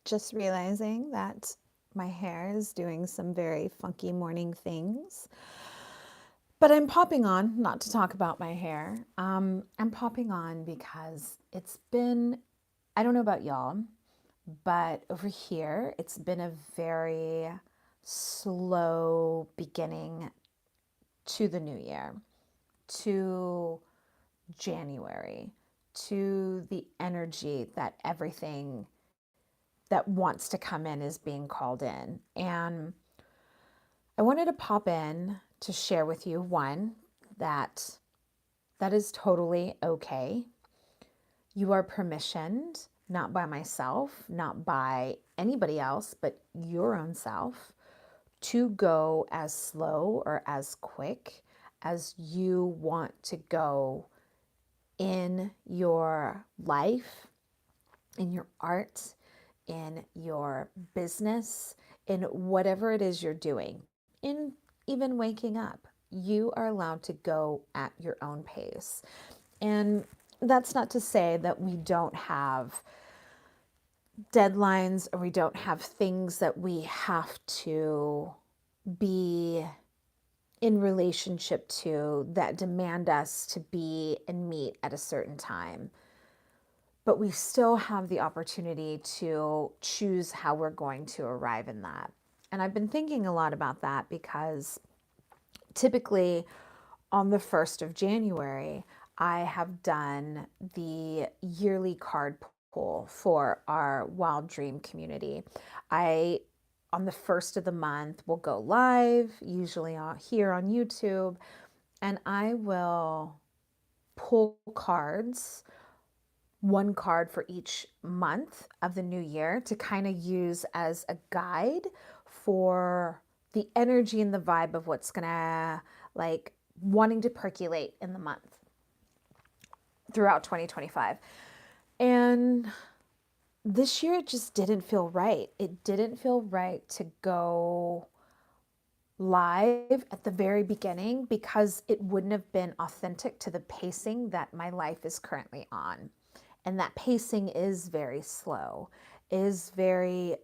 Just realizing that my hair is doing some very funky morning things. But I'm popping on, not to talk about my hair. I'm popping on because it's been, I don't know about y'all, but over here, it's been a very slow beginning to the new year, to January, to the energy that everything that wants to come in is being called in. And I wanted to pop in to share with you one that that is totally okay. You are permissioned, not by myself, not by anybody else, but your own self, to go as slow or as quick as you want to go in your life, in your art, in your business, in whatever it is you're doing, in even waking up. You are allowed to go at your own pace. And that's not to say that we don't have deadlines or we don't have things that we have to be in relationship to that demand us to be and meet at a certain time. But we still have the opportunity to choose how we're going to arrive in that. And I've been thinking a lot about that because typically on the 1st of January, I have done the yearly card pull for our Wild Dream community. I, on the 1st of the month, will go live, usually here on YouTube, and I will pull cards, one card for each month of the new year to kind of use as a guide for the energy and the vibe of what's gonna like wanting to percolate in the month throughout 2025. And this year it just didn't feel right. It didn't feel right to go live at the very beginning because it wouldn't have been authentic to the pacing that my life is currently on. And that pacing is very slow, is very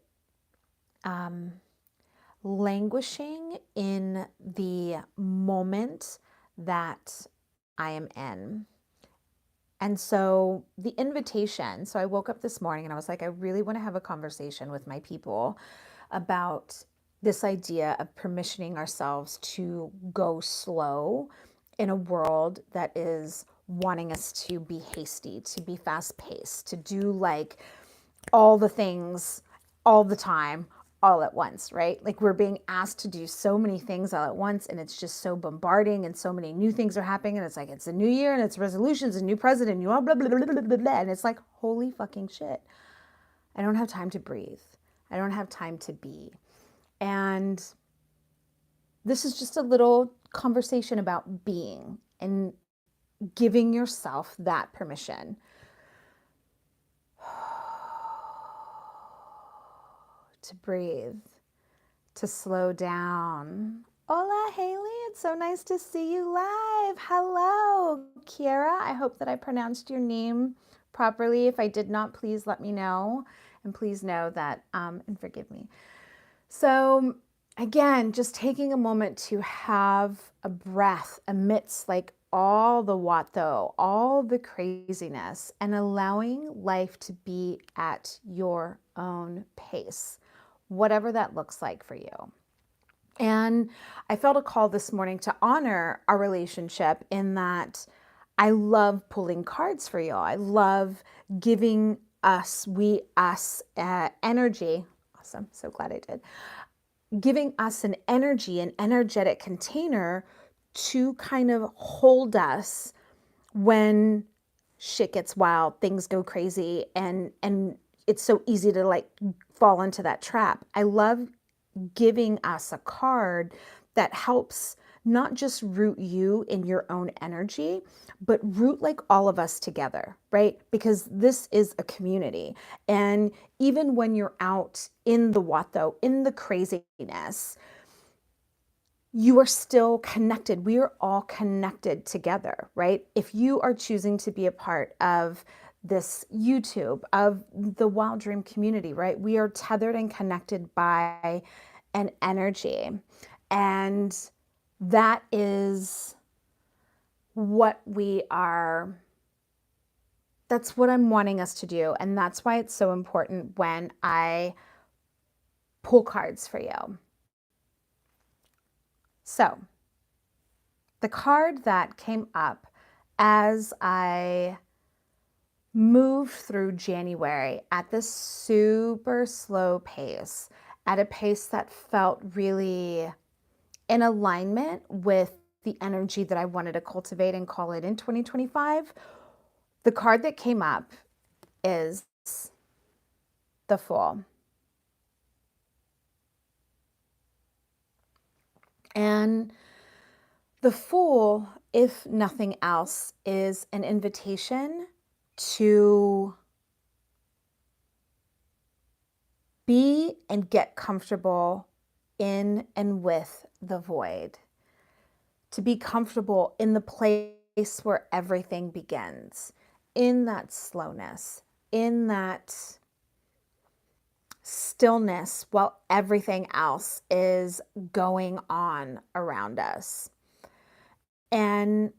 languishing in the moment that I am in. And so the invitation, so I woke up this morning and I was like, I really want to have a conversation with my people about this idea of permissioning ourselves to go slow in a world that is wanting us to be hasty, to be fast paced, to do like all the things all the time, all at once, right? Like we're being asked to do so many things all at once and it's just so bombarding and so many new things are happening and it's like it's a new year and it's resolutions and new president, you all blah blah blah blah blah blah and it's like holy fucking shit. I don't have time to breathe. I don't have time to be. And this is just a little conversation about being and giving yourself that permission to breathe, to slow down. Hola, Haley. It's so nice to see you live. Hello, Kiara. I hope that I pronounced your name properly. If I did not, please let me know. And please know that, and forgive me. So, again, just taking a moment to have a breath amidst like all the what though, all the craziness, and allowing life to be at your own pace, whatever that looks like for you. And I felt a call this morning to honor our relationship in that I love pulling cards for you. I love giving us energy. Awesome. So glad I did. Giving us an energy, an energetic container to kind of hold us when shit gets wild, things go crazy, and it's so easy to like fall into that trap. I love giving us a card that helps not just root you in your own energy, but root like all of us together, right? Because this is a community. And even when you're out in the what though, in the craziness, you are still connected. We are all connected together, right? If you are choosing to be a part of this YouTube, of the Wild Dream community, right? We are tethered and connected by an energy. And that is what that's what I'm wanting us to do. And that's why it's so important when I pull cards for you. So, the card that came up as I moved through January at this super slow pace, at a pace that felt really in alignment with the energy that I wanted to cultivate and call it in 2025, the card that came up is the Fool. And the Fool, if nothing else, is an invitation to be and get comfortable in and with the void, to be comfortable in the place where everything begins, in that slowness, in that stillness while everything else is going on around us. And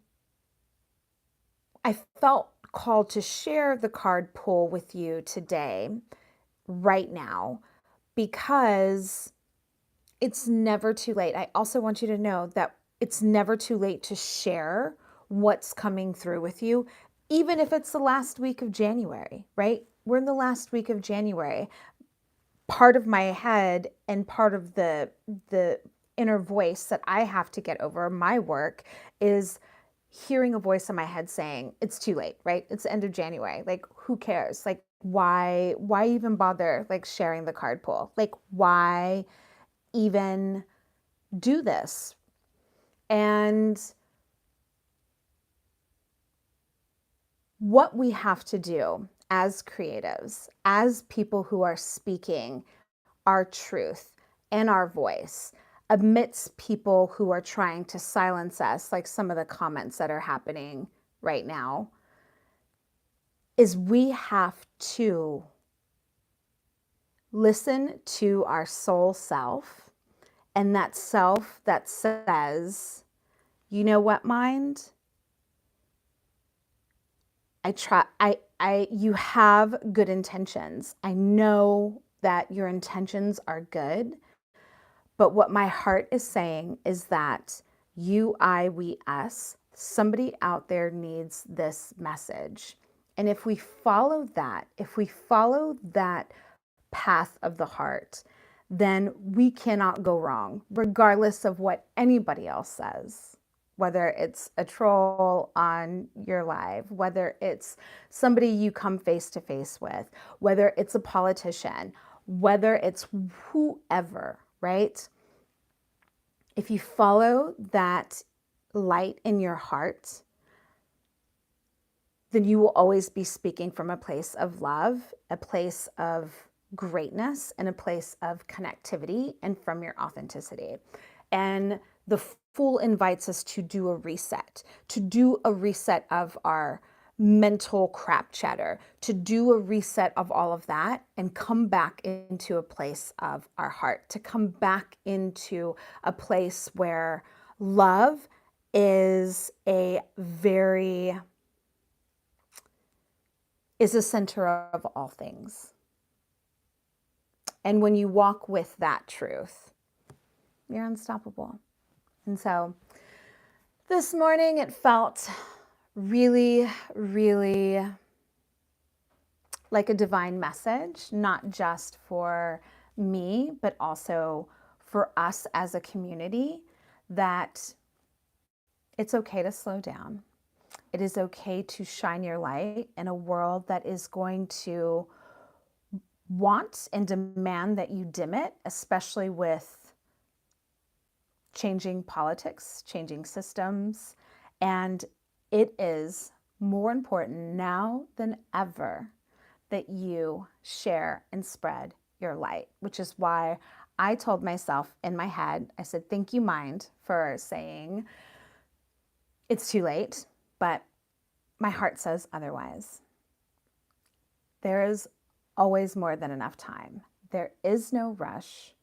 I felt called to share the card pull with you today, right now, because it's never too late. I also want you to know that it's never too late to share what's coming through with you, even if it's the last week of January, right? We're in the last week of January. Part of my head and part of the inner voice that I have to get over, my work, is hearing a voice in my head saying, it's too late, right? It's the end of January. Like, who cares? Like, why even bother like sharing the card pull? Like, why even do this? And what we have to do as creatives, as people who are speaking our truth and our voice amidst people who are trying to silence us, like some of the comments that are happening right now, is we have to listen to our soul self, and that self that says, you know what, mind? You have good intentions. I know that your intentions are good, but what my heart is saying is that you, I, we, us, somebody out there needs this message. And if we follow that path of the heart, then we cannot go wrong, regardless of what anybody else says. Whether it's a troll on your live, whether it's somebody you come face to face with, whether it's a politician, whether it's whoever, right? If you follow that light in your heart, then you will always be speaking from a place of love, a place of greatness, and a place of connectivity, and from your authenticity. And the Fool invites us to do a reset of our mental crap chatter, to do a reset of all of that and come back into a place of our heart, to come back into a place where love is a center of all things. And when you walk with that truth, you're unstoppable. And so this morning it felt really, really like a divine message, not just for me, but also for us as a community, that it's okay to slow down. It is okay to shine your light in a world that is going to want and demand that you dim it, especially with changing politics, changing systems. And it is more important now than ever that you share and spread your light, which is why I told myself in my head, I said, thank you, mind, for saying it's too late, but my heart says otherwise. There is always more than enough time. There is no rush.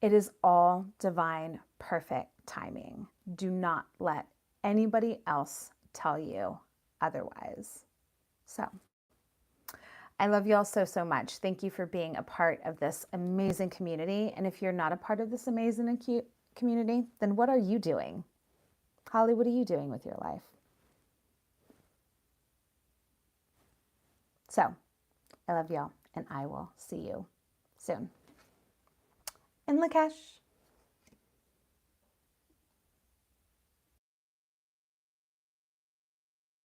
It is all divine, perfect timing. Do not let anybody else tell you otherwise. So, I love you all so, so much. Thank you for being a part of this amazing community. And if you're not a part of this amazing and cute community, then what are you doing? Holly, what are you doing with your life? So, I love y'all, and I will see you soon. In Lakesh.